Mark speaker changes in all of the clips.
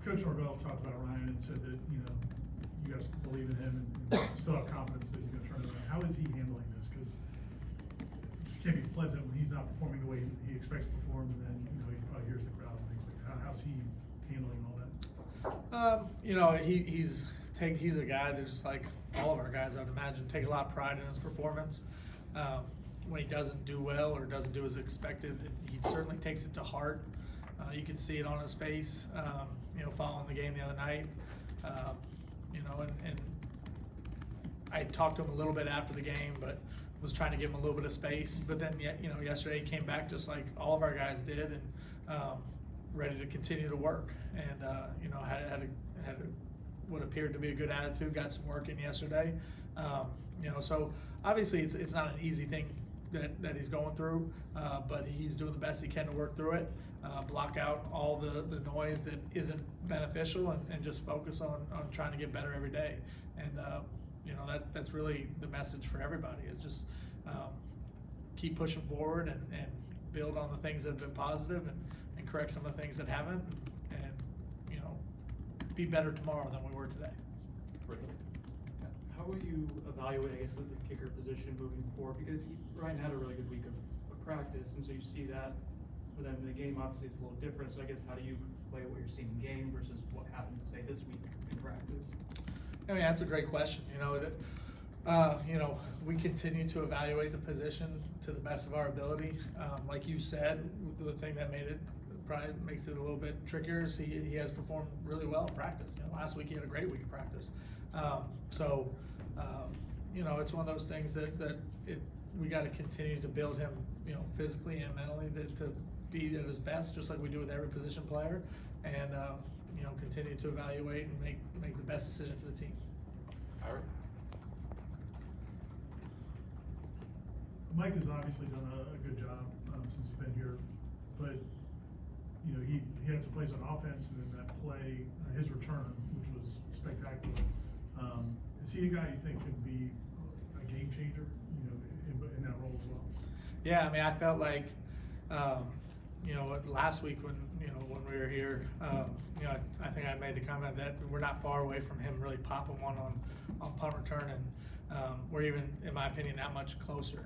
Speaker 1: Coach Norvell talked about Ryan and said that, you know, you guys believe in him and still have confidence that he's going to turn it around. How is he handling this? Because it can't be pleasant when he's not performing the way he expects to perform, and then, you know, he probably hears the crowd and things like that. How's he handling all that?
Speaker 2: You know, he's a guy that, just like all of our guys, I would imagine, take a lot of pride in his performance. When he doesn't do well or doesn't do as expected, he certainly takes it to heart. You can see it on his face, you know, following the game the other night. You know, and I talked to him a little bit after the game, but was trying to give him a little bit of space. But then, you know, yesterday he came back just like all of our guys did, and ready to continue to work. And you know, had what appeared to be a good attitude. Got some work in yesterday. You know, so obviously it's not an easy thing that he's going through, but he's doing the best he can to work through it, block out all the noise that isn't beneficial, and just focus on trying to get better every day. And you know, that's really the message for everybody, is just keep pushing forward and build on the things that have been positive, and correct some of the things that haven't, and you know, be better tomorrow than we were today.
Speaker 3: How will you evaluate, I guess, the kicker position moving forward? Because Ryan had a really good week of practice, and so you see that, but then the game obviously is a little different. So I guess, how do you play what you're seeing in game versus what happened, say, this week in practice?
Speaker 2: I mean, that's a great question. You know, you know, we continue to evaluate the position to the best of our ability. Like you said, the thing that probably makes it a little bit trickier is he has performed really well in practice. You know, last week he had a great week of practice. You know, it's one of those things that we got to continue to build him, you know, physically and mentally to be at his best, just like we do with every position player, and you know, continue to evaluate and make the best decision for the team.
Speaker 4: Ira?
Speaker 1: Mike has obviously done a good job since he's been here, but you know, he had some plays on offense, and then that play, his return, which was spectacular. Is he a guy you think could be a game changer, you know, in that role as well?
Speaker 2: Yeah, I mean, I felt like, you know, last week when we were here, you know, I think I made the comment that we're not far away from him really popping one on punt return, and we're even, in my opinion, that much closer.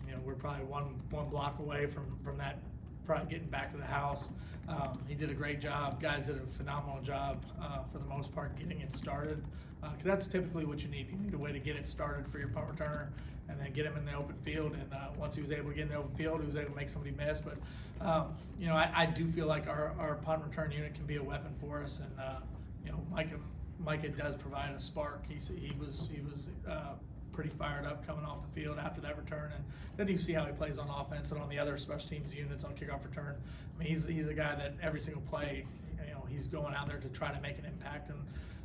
Speaker 2: You know, we're probably one block away from that, probably getting back to the house. He did a great job. Guys did a phenomenal job for the most part getting it started, because that's typically what you need. You need a way to get it started for your punt returner, and then get him in the open field. And once he was able to get in the open field, he was able to make somebody miss. But you know, I do feel like our punt return unit can be a weapon for us. And you know, Micah does provide a spark. He was pretty fired up coming off the field after that return, and then you see how he plays on offense and on the other special teams units on kickoff return. I mean, he's a guy that every single play, you know, he's going out there to try to make an impact, and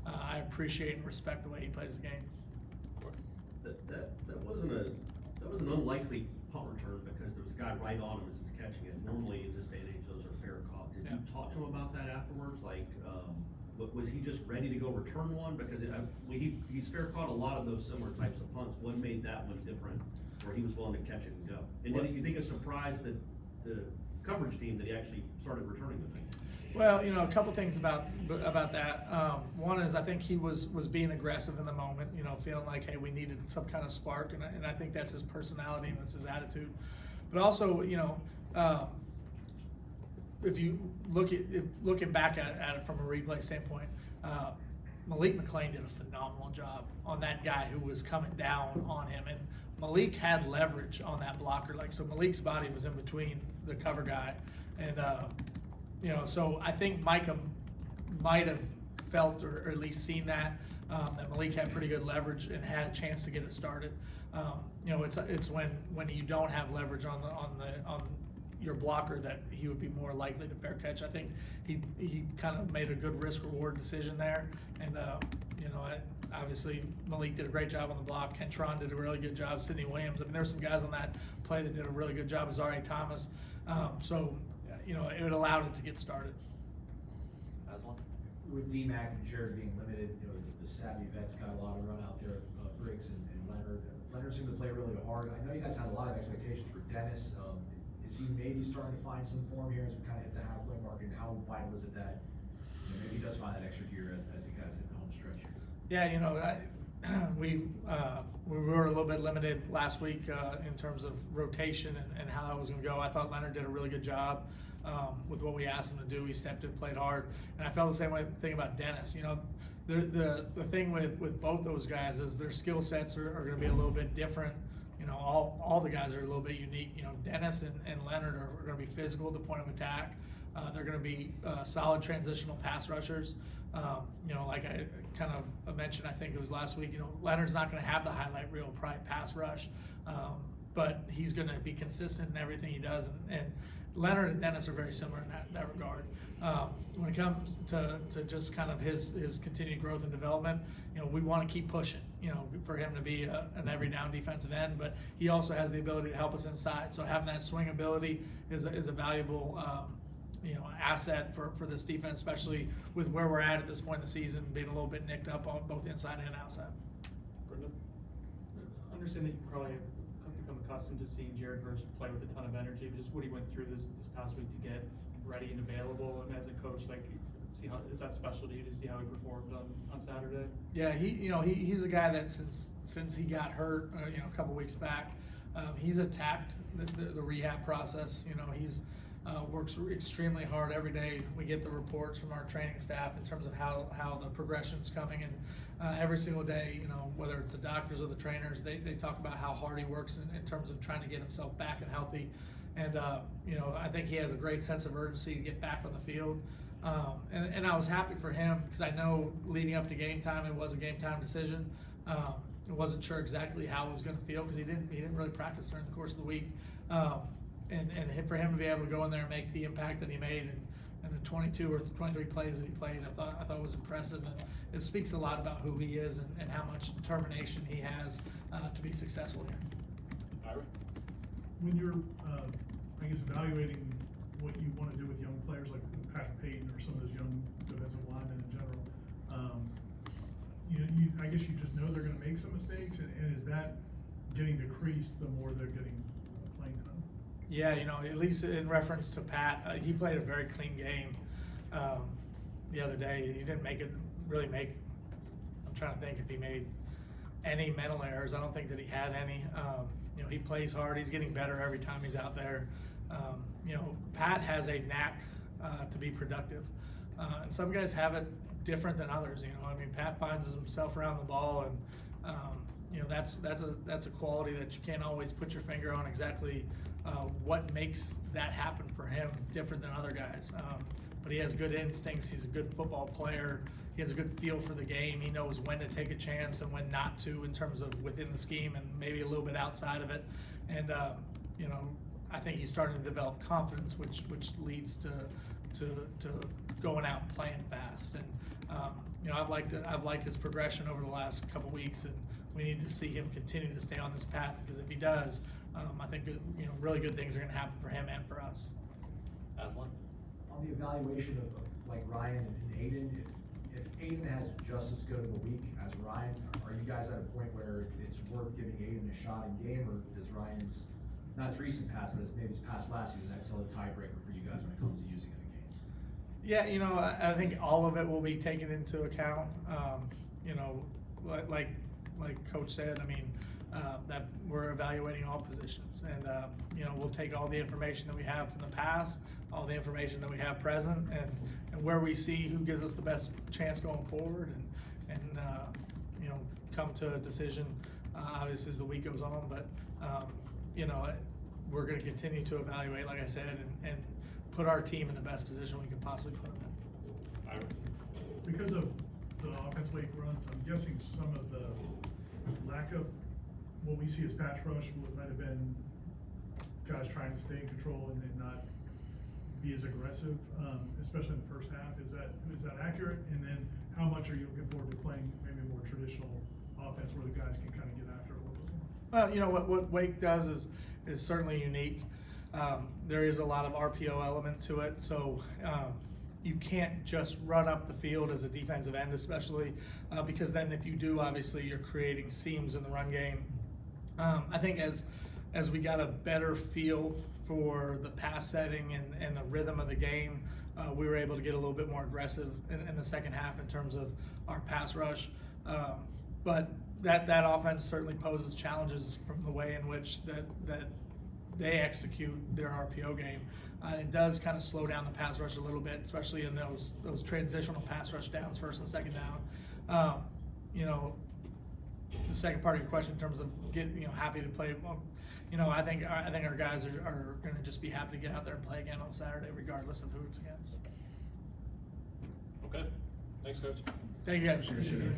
Speaker 2: I appreciate and respect the way he plays the game.
Speaker 5: That was an unlikely punt return, because there was a guy right on him as he's catching it. Normally in this day and age, those are fair caught. Did you talk to him about that afterwards? Like, was he just ready to go return one? Because he's fair caught a lot of those similar types of punts. What made that one different, where he was willing to catch it and go? And did you think it surprised the coverage team that he actually started returning the thing?
Speaker 2: Well, you know, a couple things about that. One is, I think he was being aggressive in the moment, you know, feeling like, hey, we needed some kind of spark, and I think that's his personality and that's his attitude. But also, you know, if you looking back at it from a replay standpoint, Malik McClain did a phenomenal job on that guy who was coming down on him, and Malik had leverage on that blocker. Like, so Malik's body was in between the cover guy, and you know, so I think Micah might have felt or at least seen that Malik had pretty good leverage and had a chance to get it started. You know, it's when you don't have leverage on your blocker that he would be more likely to fair catch. I think he kind of made a good risk reward decision there, and you know, obviously Malik did a great job on the block. Kentron did a really good job. Sidney Williams. I mean, there's some guys on that play that did a really good job. Zari Thomas. So you know, it allowed it to get started.
Speaker 6: With D-Mac and Jared being limited, you know, the savvy vets got a lot of run out there, Briggs and Leonard. Leonard seemed to play really hard. I know you guys had a lot of expectations for Dennis. Is he maybe starting to find some form here as we kind of hit the halfway mark, and how vital is it that, you know, maybe he does find that extra gear as you guys hit the home stretch here.
Speaker 2: Yeah, you know, we were a little bit limited last week in terms of rotation and how that was going to go. I thought Leonard did a really good job with what we asked him to do. He stepped in, played hard, and I felt the same thing about Dennis. You know, the thing with both those guys is their skill sets are going to be a little bit different. You know, all the guys are a little bit unique. You know, Dennis and Leonard are going to be physical at the point of attack. They're going to be solid transitional pass rushers. You know, like I kind of mentioned, I think it was last week, you know, Leonard's not going to have the highlight reel pass rush, but he's going to be consistent in everything he does. And Leonard and Dennis are very similar in that regard. When it comes to just kind of his continued growth and development, you know, we want to keep pushing, you know, for him to be an every down defensive end, but he also has the ability to help us inside. So having that swing ability is a valuable you know, asset for this defense, especially with where we're at this point in the season, being a little bit nicked up on both inside and outside.
Speaker 3: Brendan? I understand that you probably have become accustomed to seeing Jared Verse play with a ton of energy, but just what he went through this past week to get ready and available, and as a coach, like, see how is that special to you to see how he performed on Saturday?
Speaker 2: Yeah, he's a guy that since he got hurt, you know, a couple weeks back, he's attacked the rehab process. You know, he's works extremely hard every day. We get the reports from our training staff in terms of how the progression's coming, and every single day, you know, whether it's the doctors or the trainers, they talk about how hard he works in terms of trying to get himself back and healthy. And you know, I think he has a great sense of urgency to get back on the field. And I was happy for him because I know leading up to game time, it was a game time decision. I wasn't sure exactly how it was going to feel because he didn't really practice during the course of the week. And for him to be able to go in there and make the impact that he made and the 22 or 23 plays that he played, I thought was impressive. And it speaks a lot about who he is and how much determination he has to be successful here.
Speaker 4: Ira?
Speaker 1: When you're, I guess, evaluating what you want to do with young players like Patrick Payton or some of those young defensive linemen in general, I guess you just know they're going to make some mistakes, and is that getting decreased the more they're getting playing time?
Speaker 2: Yeah, you know, at least in reference to Pat, he played a very clean game the other day. He didn't really make. I'm trying to think if he made any mental errors. I don't think that he had any. You know, he plays hard. He's getting better every time he's out there. You know, Pat has a knack to be productive, and some guys have it different than others. You know, I mean, Pat finds himself around the ball, and you know, that's a quality that you can't always put your finger on exactly what makes that happen for him different than other guys. But he has good instincts. He's a good football player. He has a good feel for the game. He knows when to take a chance and when not to in terms of within the scheme and maybe a little bit outside of it. And you know, I think he's starting to develop confidence, which leads to going out and playing fast. And you know, I've liked his progression over the last couple weeks, and we need to see him continue to stay on this path, because if he does, I think you know, really good things are going to happen for him and for us.
Speaker 4: Aslan?
Speaker 6: On the evaluation of like Ryan and Aiden, if Aiden has just as good of a week as Ryan, are you guys at a point where it's worth giving Aiden a shot in game, or does Ryan's, not his recent pass, but maybe his pass last season, that's still a tiebreaker for you guys when it comes to using it in games?
Speaker 2: Yeah, you know, I think all of it will be taken into account. You know, like Coach said, I mean, that we're evaluating all positions, and you know, we'll take all the information that we have from the past, all the information that we have present, and where we see who gives us the best chance going forward, and you know, come to a decision obviously as the week goes on. But you know, we're going to continue to evaluate, like I said, and put our team in the best position we can possibly put them in.
Speaker 4: Ira?
Speaker 1: Because of the offense weight runs, I'm guessing some of the lack of what we see as pass rush might have been guys trying to stay in control and not be as aggressive, especially in the first half. Is that accurate? And then how much are you looking forward to playing maybe a more traditional offense where the guys can kind of get after it a little bit more?
Speaker 2: Well, you know, what Wake does is certainly unique. There is a lot of RPO element to it, so you can't just run up the field as a defensive end, especially because then if you do, obviously you're creating seams in the run game. I think as we got a better feel for the pass setting and the rhythm of the game, we were able to get a little bit more aggressive in the second half in terms of our pass rush. But that offense certainly poses challenges from the way in which that they execute their RPO game. It does kind of slow down the pass rush a little bit, especially in those transitional pass rush downs, first and second down. You know, the second part of your question in terms of happy to play. I think our guys are going to just be happy to get out there and play again on Saturday, regardless of who it's against.
Speaker 4: Okay, thanks, Coach.
Speaker 2: Thank you guys.
Speaker 1: Appreciate it.